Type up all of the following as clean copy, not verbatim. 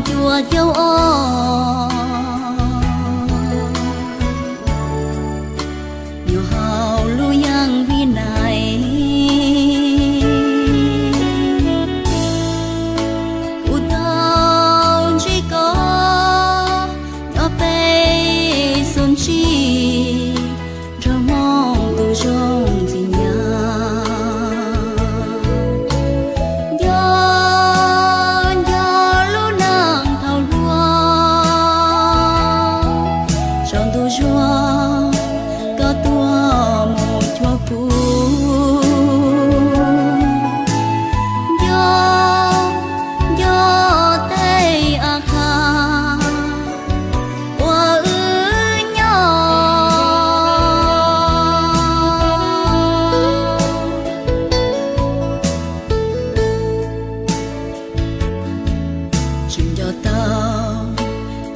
chùa châu ô nhiều hào lu yang vi này u tao chỉ có nhỏ bé xuân chi cho mong tu trong tình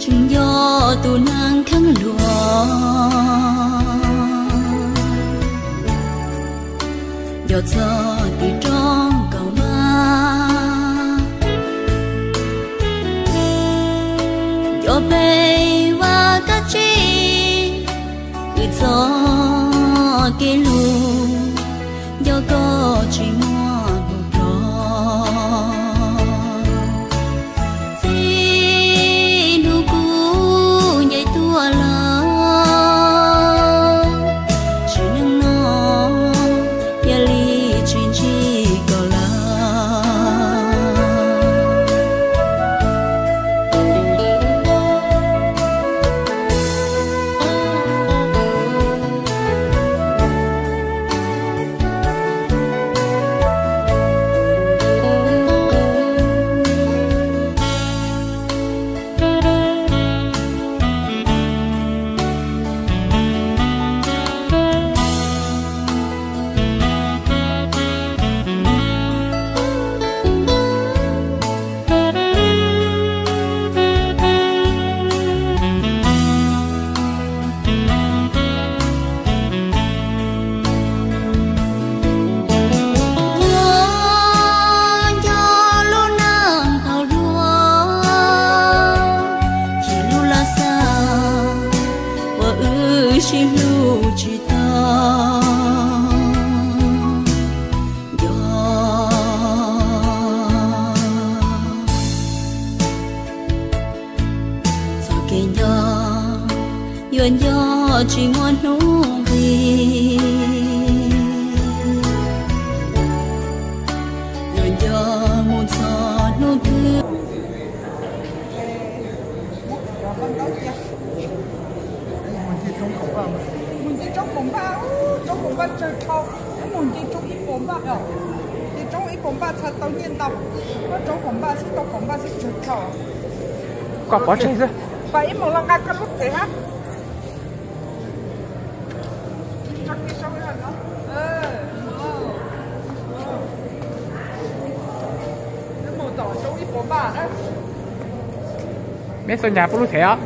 chừng gió tu nàng khăn lúa giọt gió từ trong cầu ma gió bay qua các chi từ gió kê lu gió có chỉ mua một gió chỉ lưu chỉ ta gió sao kề gió chỉ muốn nụ vì gió muốn gió nụ cứ mình chỉ trong bóng ba chơi thâu mình chỉ trong ít bóng ba rồi chỉ trong ít bóng ba thật tao nhiên đâu có trong bóng ba sẽ chơi thâu có bỏ chơi rồi vậy một lần cái lúc thế ha chắc đi sau cái đó cái màu đỏ trong ít bóng ba đấy mấy số nhà có lúc thế á